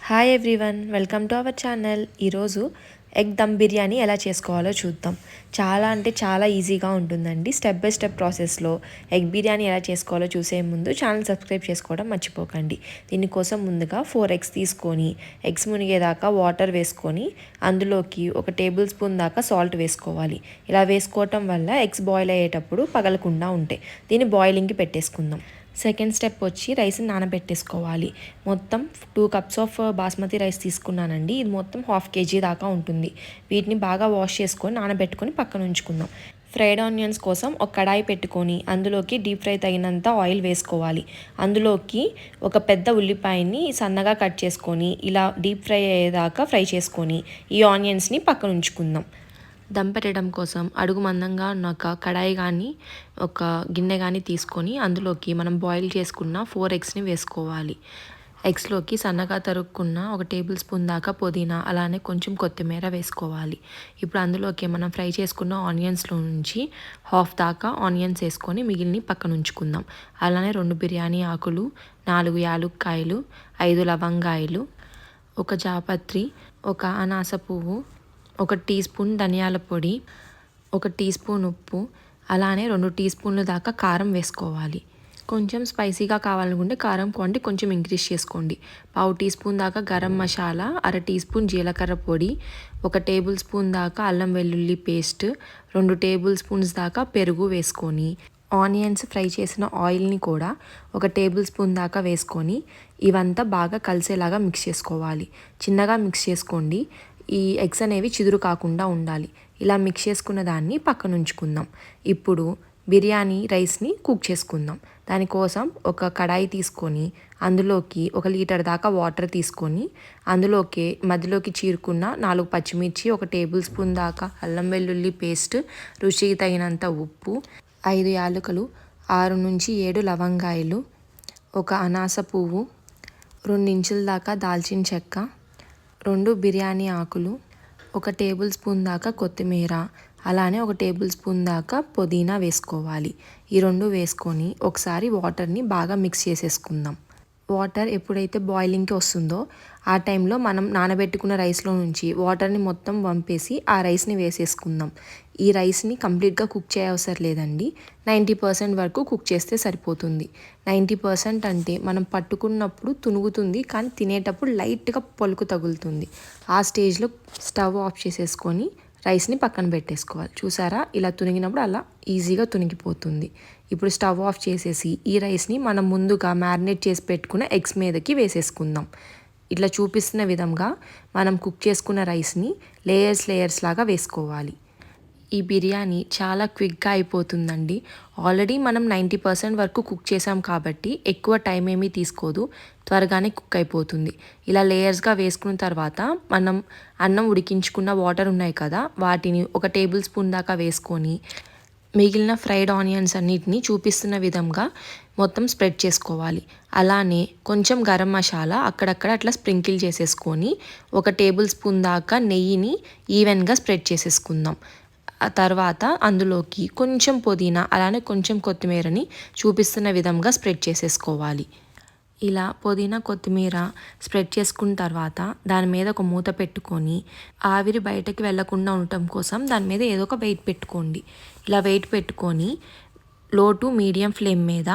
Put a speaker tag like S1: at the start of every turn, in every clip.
S1: Hi everyone, welcome to our channel. ఈరోజు egg dum biryani ఎలా చేసుకోవాలో చూద్దాం. చాలా అంటే చాలా ఈజీగా ఉంటుందండి. స్టెప్ బై స్టెప్ ప్రాసెస్లో ఎగ్ బిర్యానీ ఎలా చేసుకోవాలో చూసే ముందు ఛానల్ సబ్స్క్రైబ్ చేసుకోవడం మర్చిపోకండి. దీనికోసం ముందుగా 4 ఎగ్స్ తీసుకొని ఎగ్స్ మునిగేదాకా వాటర్ వేసుకొని అందులోకి 1 టేబుల్ స్పూన్ దాకా సాల్ట్ వేసుకోవాలి. ఇలా వేసుకోవటం వల్ల ఎగ్స్ బాయిల్ అయ్యేటప్పుడు పగలకుండా ఉంటాయి. దీన్ని బాయిలింగ్కి పెట్టేసుకుందాం. సెకండ్ స్టెప్ వచ్చి రైస్ని నానబెట్టేసుకోవాలి. మొత్తం 2 కప్స్ ఆఫ్ బాస్మతి రైస్ తీసుకున్నానండి. ఇది మొత్తం 1/2 kg దాకా ఉంటుంది. వీటిని బాగా వాష్ చేసుకొని నానబెట్టుకొని పక్కన ఉంచుకుందాం. ఫ్రైడ్ ఆనియన్స్ కోసం ఒక కడాయి పెట్టుకొని అందులోకి డీప్ ఫ్రై తగినంత ఆయిల్ వేసుకోవాలి. అందులోకి ఒక పెద్ద ఉల్లిపాయని సన్నగా కట్ చేసుకొని ఇలా డీప్ ఫ్రై అయ్యేదాకా ఫ్రై చేసుకొని ఈ ఆనియన్స్ని పక్కన ఉంచుకుందాం. దమ్ పెట్టడం కోసం అడుగు మందంగా ఉన్న ఒక కడాయి కానీ ఒక గిన్నె కానీ తీసుకొని అందులోకి మనం బాయిల్ చేసుకున్న 4 ఎగ్స్ని వేసుకోవాలి. ఎగ్స్లోకి సన్నగా తరుక్కున్న 1 టేబుల్ స్పూన్ దాకా పుదీనా, అలానే కొంచెం కొత్తిమీర వేసుకోవాలి. ఇప్పుడు అందులోకి మనం ఫ్రై చేసుకున్న ఆనియన్స్లో నుంచి 1/2 దాకా ఆనియన్స్ వేసుకొని మిగిలిన పక్కన ఉంచుకుందాం. అలానే 2 బిర్యానీ ఆకులు, 4 యాలుక్కాయలు, 5 లవంగాయలు, 1 జాపత్రి, 1 అనాస పువ్వు, 1 టీ స్పూన్ ధనియాల పొడి, 1 టీ స్పూన్ ఉప్పు, అలానే 2 టీ స్పూన్ల దాకా కారం వేసుకోవాలి. కొంచెం స్పైసీగా కావాలనుకుంటే కారం క్వాంటిటీ కొంచెం ఇంక్రీజ్ చేసుకోండి. 1/2 టీ స్పూన్ దాకా గరం మసాలా, 1/2 టీ స్పూన్ జీలకర్ర పొడి, 1 టేబుల్ స్పూన్ దాకా అల్లం వెల్లుల్లి పేస్ట్, 2 టేబుల్ స్పూన్స్ దాకా పెరుగు వేసుకొని ఆనియన్స్ ఫ్రై చేసిన ఆయిల్ని కూడా 1 టేబుల్ స్పూన్ దాకా వేసుకొని ఇవంతా బాగా కలిసేలాగా మిక్స్ చేసుకోవాలి. చిన్నగా మిక్స్ చేసుకోండి. ఈ ఎగ్స్ అనేవి చిదురు కాకుండా ఉండాలి. ఇలా మిక్స్ చేసుకున్న దాన్ని పక్కన ఉంచుకుందాం. ఇప్పుడు బిర్యానీ రైస్ని కుక్ చేసుకుందాం. దానికోసం ఒక కడాయి తీసుకొని అందులోకి 1 లీటర్ దాకా వాటర్ తీసుకొని అందులోకి మధ్యలోకి చీరుకున్న 4 పచ్చిమిర్చి, 1 టేబుల్ స్పూన్ దాకా అల్లం వెల్లుల్లి పేస్ట్, రుచికి తగినంత ఉప్పు, 5 యాలకులు, 6 నుంచి 7 లవంగాయలు, 1 అనాస పువ్వు, 2 ఇంచుల దాకా దాల్చిన చెక్క, 2 బిర్యానీ ఆకులు, 1 టేబుల్ స్పూన్ దాకా కొత్తిమీర, అలానే 1 టేబుల్ స్పూన్ దాకా పుదీనా వేసుకోవాలి. ఈ 2 వేసుకొని ఒకసారి వాటర్ని బాగా మిక్స్ చేసేసుకుందాం. వాటర్ ఎప్పుడైతే బాయిలింగ్కి వస్తుందో ఆ టైంలో మనం నానబెట్టుకున్న రైస్లో నుంచి వాటర్ని మొత్తం వంపేసి ఆ రైస్ని వేసేసుకుందాం. ఈ రైస్ని కంప్లీట్గా కుక్ చేయవసరం లేదండి. 90% వరకు కుక్ చేస్తే సరిపోతుంది. 90% అంటే మనం పట్టుకున్నప్పుడు తునుగుతుంది, కానీ తినేటప్పుడు లైట్గా పొలుకు తగులుతుంది. ఆ స్టేజ్లో స్టవ్ ఆఫ్ చేసేసుకొని రైస్ని పక్కన పెట్టేసుకోవాలి. చూసారా, ఇలా తునిగినప్పుడు అలా ఈజీగా తునిగిపోతుంది. ఇప్పుడు స్టవ్ ఆఫ్ చేసేసి ఈ రైస్ని మనం ముందుగా మ్యారినేట్ చేసి పెట్టుకున్న ఎగ్స్ మీదకి వేసేసుకుందాం. ఇట్లా చూపిస్తున్న విధంగా మనం కుక్ చేసుకున్న రైస్ని లేయర్స్ లాగా వేసుకోవాలి. ఈ బిర్యానీ చాలా క్విక్గా అయిపోతుందండి. ఆల్రెడీ మనం 90% వరకు కుక్ చేసాం కాబట్టి ఎక్కువ టైం ఏమీ తీసుకోదు, త్వరగానే కుక్ అయిపోతుంది. ఇలా లేయర్స్గా వేసుకున్న తర్వాత మనం అన్నం ఉడికించుకున్న వాటర్ ఉన్నాయి కదా, వాటిని 1 టేబుల్ స్పూన్ దాకా వేసుకొని మిగిలిన ఫ్రైడ్ ఆనియన్స్ అన్నిటిని చూపిస్తున్న విధంగా మొత్తం స్ప్రెడ్ చేసుకోవాలి. అలానే కొంచెం గరం మసాలా అక్కడక్కడ అట్లా స్ప్రింకిల్ చేసేసుకొని 1 టేబుల్ స్పూన్ దాకా నెయ్యిని ఈవెన్గా స్ప్రెడ్ చేసేసుకుందాం. ఆ తర్వాత అందులోకి కొంచెం పుదీనా, అలానే కొంచెం కొత్తిమీరని చూపిస్తున్న విధంగా స్ప్రెడ్ చేసేసుకోవాలి. ఇలా పుదీనా కొత్తిమీర స్ప్రెడ్ చేసుకున్న తర్వాత దాని మీద ఒక మూత పెట్టుకొని ఆవిరి బయటకి వెళ్లకుండా ఉండటం కోసం దాని మీద ఏదో ఒక వెయిట్ పెట్టుకోండి. ఇలా వెయిట్ పెట్టుకొని లో టు మీడియం ఫ్లేమ్ మీద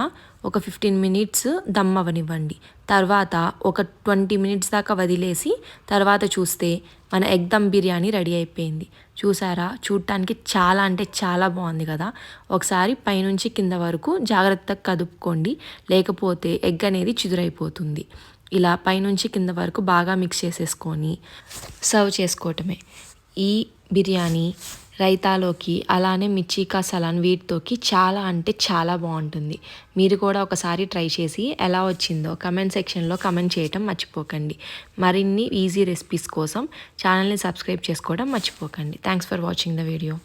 S1: ఒక 15 మినిట్స్ దమ్ అవ్వనివ్వండి. తర్వాత ఒక 20 మినిట్స్ దాకా వదిలేసి తర్వాత చూస్తే మన ఎగ్ దమ్ బిర్యానీ రెడీ అయిపోయింది. చూసారా, చూడటానికి చాలా అంటే చాలా బాగుంది కదా. ఒకసారి పైనుంచి కింద వరకు జాగ్రత్తగా కదుపుకోండి, లేకపోతే ఎగ్ అనేది చిదురైపోతుంది. ఇలా పైనుంచి కింద వరకు బాగా మిక్స్ చేసేసుకొని సర్వ్ చేసుకోవటమే. ఈ బిర్యానీ రైతాలోకి అలానే మిర్చి కా సలాన్ వీటితోకి చాలా అంటే చాలా బాగుంటుంది. మీరు కూడా ఒకసారి ట్రై చేసి ఎలా వచ్చిందో కమెంట్ సెక్షన్లో కమెంట్ చేయటం మర్చిపోకండి. మరిన్ని ఈజీ రెసిపీస్ కోసం ఛానల్ని సబ్స్క్రైబ్ చేసుకోవడం మర్చిపోకండి. Thanks for watching the video.